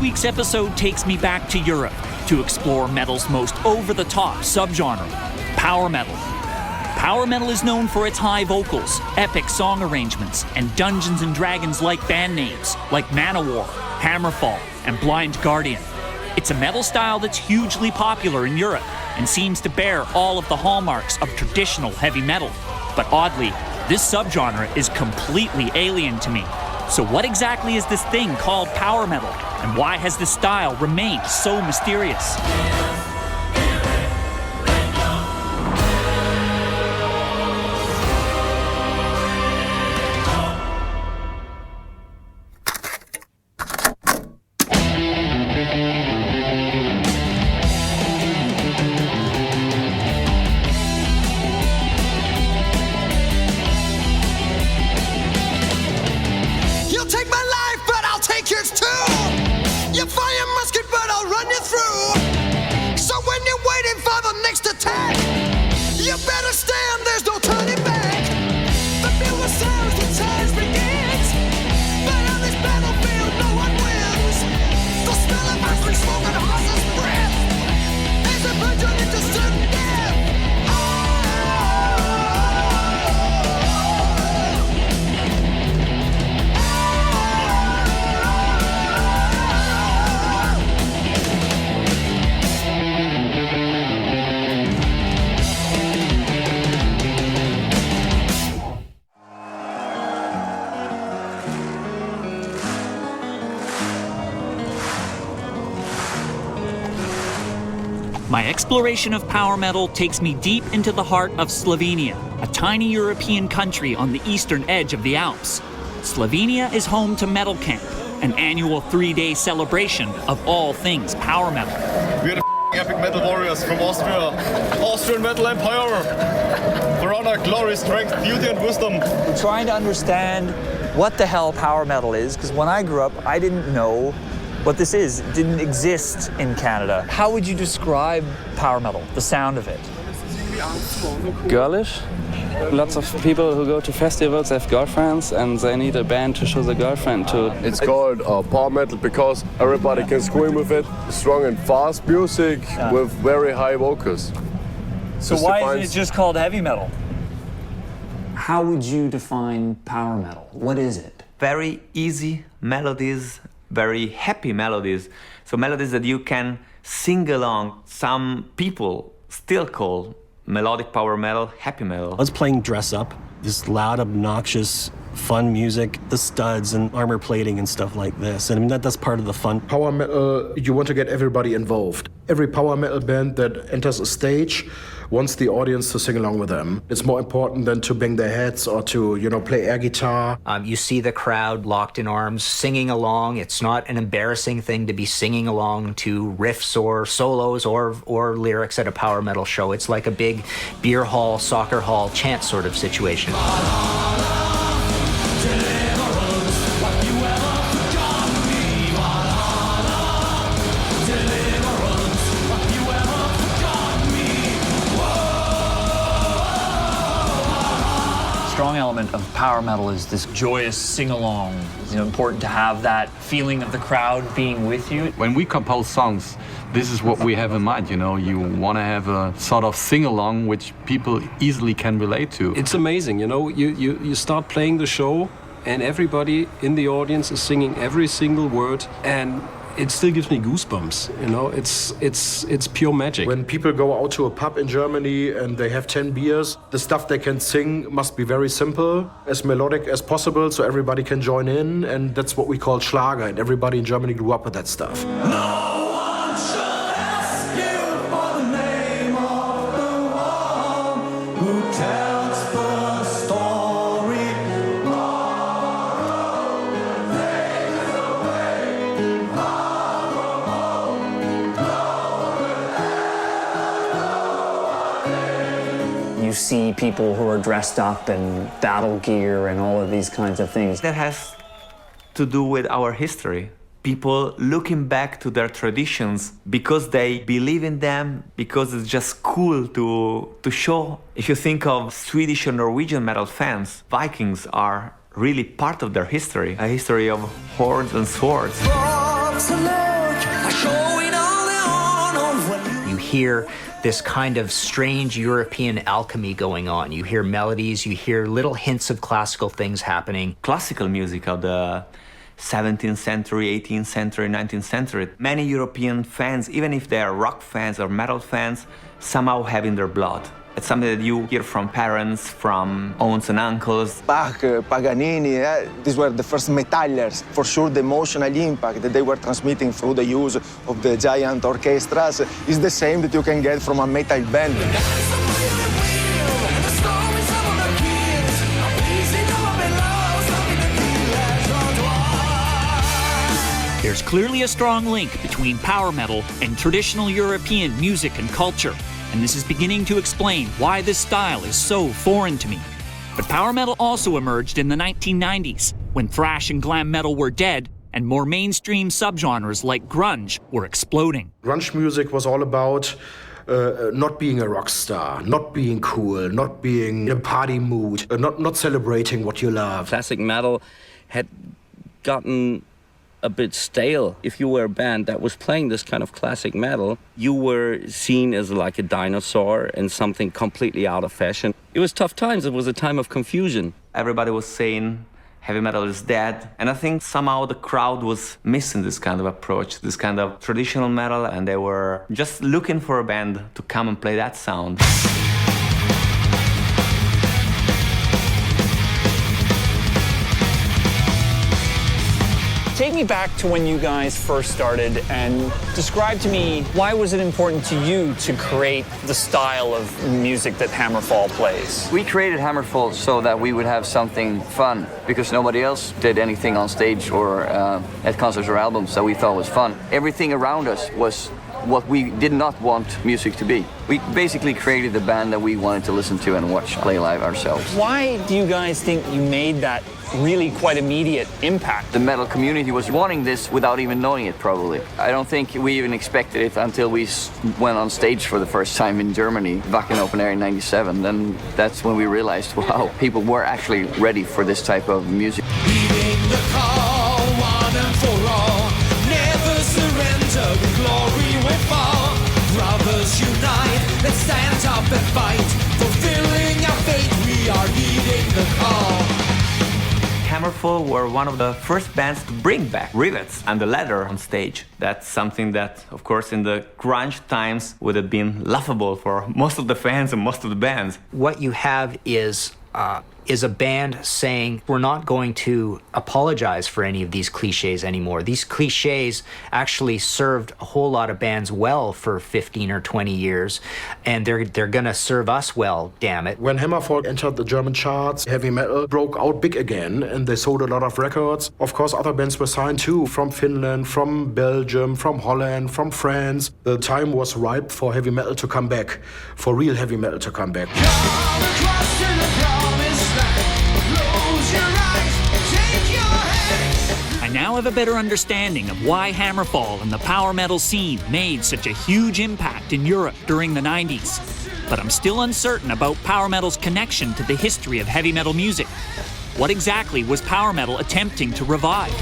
week's episode takes me back to Europe to explore metal's most over-the-top subgenre, power metal. Power metal is known for its high vocals, epic song arrangements, and Dungeons & Dragons-like band names like Manowar, Hammerfall, and Blind Guardian. It's a metal style that's hugely popular in Europe and seems to bear all of the hallmarks of traditional heavy metal. But oddly, this subgenre is completely alien to me. So what exactly is this thing called power metal, and why has this style remained so mysterious? My exploration of power metal takes me deep into the heart of Slovenia, a tiny European country on the eastern edge of the Alps. Slovenia is home to Metal Camp, an annual 3-day celebration of all things power metal. We're the epic metal warriors from Austria, Austrian metal empire. For honor, glory, strength, beauty and wisdom. We're trying to understand what the hell power metal is, because when I grew up, I didn't know what this is. It didn't exist in Canada. How would you describe power metal, the sound of it? Girlish. Lots of people who go to festivals have girlfriends and they need a band to show the girlfriend to. It's called power metal because everybody can scream with it. Strong and fast music with very high vocals. So why isn't it just called heavy metal? How would you define power metal? What is it? Very easy melodies, very happy melodies. So melodies that you can sing along. Some people still call melodic power metal happy metal. I was playing Dress Up, this loud, obnoxious, fun music, the studs and armor plating and stuff like this. And I mean, that's part of the fun. Power metal, you want to get everybody involved. Every power metal band that enters a stage wants the audience to sing along with them. It's more important than to bang their heads or to, play air guitar. You see the crowd locked in arms, singing along. It's not an embarrassing thing to be singing along to riffs or solos or lyrics at a power metal show. It's like a big beer hall, soccer hall chant sort of situation. Strong element of power metal is this joyous sing-along. It's important to have that feeling of the crowd being with you. When we compose songs, this is what we have in mind, You want to have a sort of sing-along which people easily can relate to. It's amazing, you start playing the show and everybody in the audience is singing every single word, and it still gives me goosebumps, it's pure magic. When people go out to a pub in Germany and they have 10 beers, the stuff they can sing must be very simple, as melodic as possible, so everybody can join in, and that's what we call Schlager, and everybody in Germany grew up with that stuff. You see people who are dressed up in battle gear and all of these kinds of things. That has to do with our history. People looking back to their traditions because they believe in them, because it's just cool to show. If you think of Swedish and Norwegian metal fans, Vikings are really part of their history, a history of horns and swords. hear this kind of strange European alchemy going on. You hear melodies, you hear little hints of classical things happening. Classical music of the 17th century, 18th century, 19th century. Many European fans, even if they are rock fans or metal fans, somehow have in their blood. It's something that you hear from parents, from aunts and uncles. Bach, Paganini, these were the first metallers. For sure, the emotional impact that they were transmitting through the use of the giant orchestras is the same that you can get from a metal band. There's clearly a strong link between power metal and traditional European music and culture, and this is beginning to explain why this style is so foreign to me. But power metal also emerged in the 1990s, when thrash and glam metal were dead, and more mainstream subgenres like grunge were exploding. Grunge music was all about not being a rock star, not being cool, not being in a party mood, not celebrating what you love. Classic metal had gotten a bit stale. If you were a band that was playing this kind of classic metal, you were seen as like a dinosaur and something completely out of fashion. It was tough times. It was a time of confusion. Everybody was saying heavy metal is dead, and I think somehow the crowd was missing this kind of approach, this kind of traditional metal, and they were just looking for a band to come and play that sound. Take me back to when you guys first started and describe to me, why was it important to you to create the style of music that Hammerfall plays? We created Hammerfall so that we would have something fun, because nobody else did anything on stage or at concerts or albums that we thought was fun. Everything around us was what we did not want music to be. We basically created the band that we wanted to listen to and watch play live ourselves. Why do you guys think you made that really quite immediate impact? The metal community was wanting this without even knowing it, probably. I don't think we even expected it until we went on stage for the first time in Germany, back in open air in '97. Then that's when we realized, wow, people were actually ready for this type of music. Leading the call, one and for all. Never surrender, the glory will fall. Brothers unite, let's stand up and fight. Fulfilling our fate, we are heeding the call. Hammerfall were one of the first bands to bring back rivets and the leather on stage. That's something that, of course, in the grunge times would have been laughable for most of the fans and most of the bands. What you have is a band saying, we're not going to apologize for any of these cliches anymore. These cliches actually served a whole lot of bands well for 15 or 20 years, and they're going to serve us well, damn it. When Hammerfall entered the German charts, heavy metal broke out big again, and they sold a lot of records. Of course, other bands were signed too, from Finland, from Belgium, from Holland, from France. The time was ripe for heavy metal to come back, for real heavy metal to come back. Come across to the promised land. Close your eyes and take your hand. I now have a better understanding of why Hammerfall and the power metal scene made such a huge impact in Europe during the 90s. But I'm still uncertain about power metal's connection to the history of heavy metal music. What exactly was power metal attempting to revive?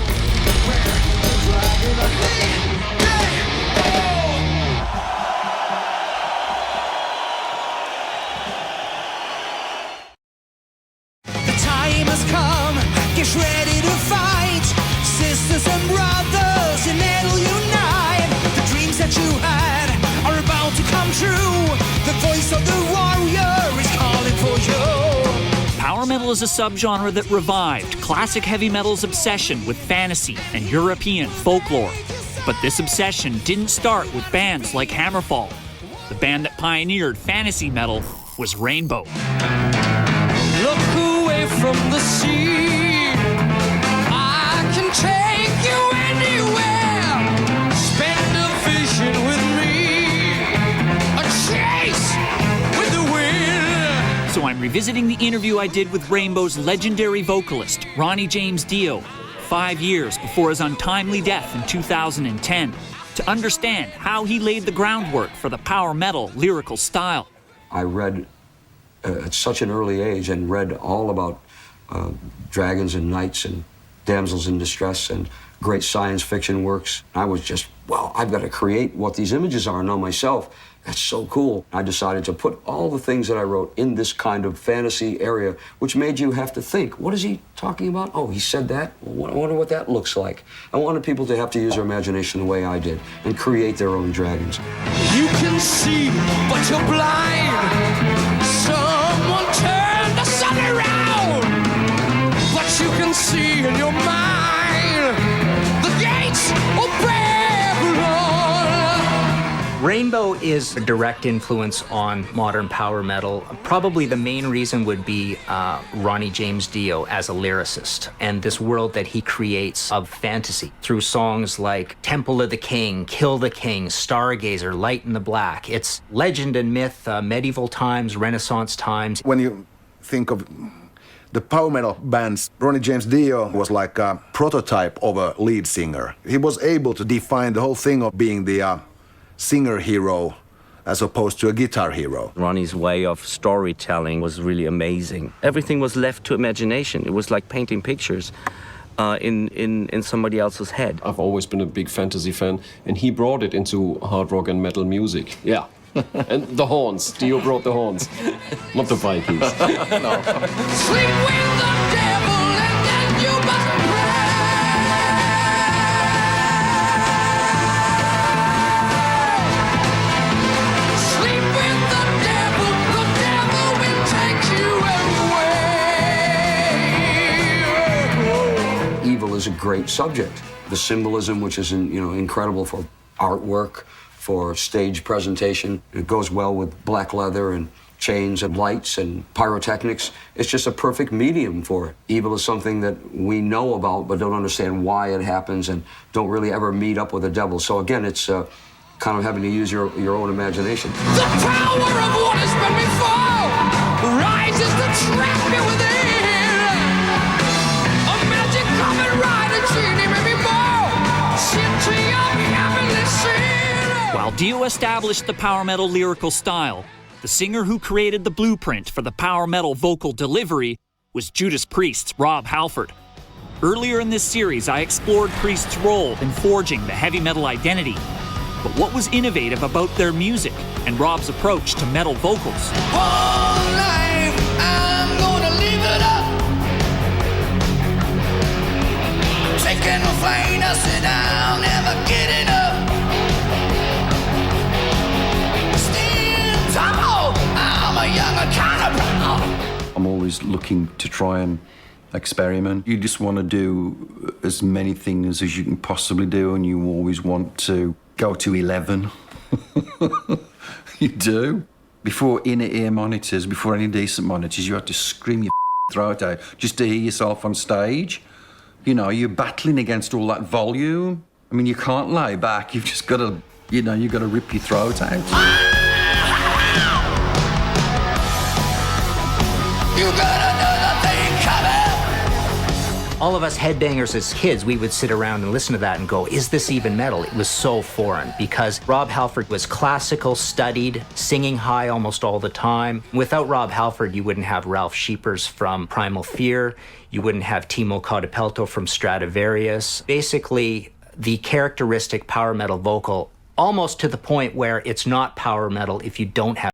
Get ready to fight, sisters and brothers in metal unite. The dreams that you had are about to come true. The voice of the warrior is calling for you. Power metal is a subgenre that revived classic heavy metal's obsession with fantasy and European folklore. But this obsession didn't start with bands like Hammerfall. The band that pioneered fantasy metal was Rainbow. Look away from the sea. Take you anywhere. Spend a vision with me. A chase with the wind. So I'm revisiting the interview I did with Rainbow's legendary vocalist, Ronnie James Dio, 5 years before his untimely death in 2010, to understand how he laid the groundwork for the power metal lyrical style. I read at such an early age and read all about dragons and knights and damsels in distress and great science fiction works. I was just, well, I've got to create what these images are and know myself. That's so cool. I decided to put all the things that I wrote in this kind of fantasy area, which made you have to think, what is he talking about? Oh, he said that? Well, I wonder what that looks like. I wanted people to have to use their imagination the way I did and create their own dragons. You can see, but you're blind. Someone turned the sun around, but you can see in your mind the gates of Babylon. Rainbow is a direct influence on modern power metal. Probably the main reason would be Ronnie James Dio as a lyricist and this world that he creates of fantasy through songs like Temple of the King, Kill the King, Stargazer, Light in the Black. It's legend and myth, medieval times, Renaissance times. When you think of the power metal bands, Ronnie James Dio was like a prototype of a lead singer. He was able to define the whole thing of being the singer hero as opposed to a guitar hero. Ronnie's way of storytelling was really amazing. Everything was left to imagination. It was like painting pictures in somebody else's head. I've always been a big fantasy fan, and he brought it into hard rock and metal music. Yeah. And the horns. Dio brought the horns. Not the Vikings. No. Sleep with the devil and then you must pray. Sleep with the devil will take you away. Evil is a great subject. The symbolism, which is incredible for artwork, for stage presentation. It goes well with black leather and chains and lights and pyrotechnics. It's just a perfect medium for it. Evil is something that we know about but don't understand why it happens and don't really ever meet up with the devil. So again, it's kind of having to use your own imagination. The power of what has been before rises to trap me within. A magic coming right and genie maybe more. Sit to your heavenly sin. While Dio established the power metal lyrical style, the singer who created the blueprint for the power metal vocal delivery was Judas Priest's Rob Halford. Earlier in this series, I explored Priest's role in forging the heavy metal identity. But what was innovative about their music and Rob's approach to metal vocals? All life, I'm gonna live it up. Taking the flame, I sit down, never getting up. I'm a younger kind of proud. I'm always looking to try and experiment. You just want to do as many things as you can possibly do, and you always want to go to 11. You do. Before inner-ear monitors, before any decent monitors, you had to scream your throat out just to hear yourself on stage. You know, you're battling against all that volume. I mean, you can't lay back. You've just got to, you've got to rip your throat out. You got another thing coming. All of us headbangers as kids, we would sit around and listen to that and go, is this even metal? It was so foreign because Rob Halford was classical, studied, singing high almost all the time. Without Rob Halford, you wouldn't have Ralph Scheepers from Primal Fear. You wouldn't have Timo Codipelto from Stradivarius. Basically, the characteristic power metal vocal, almost to the point where it's not power metal if you don't have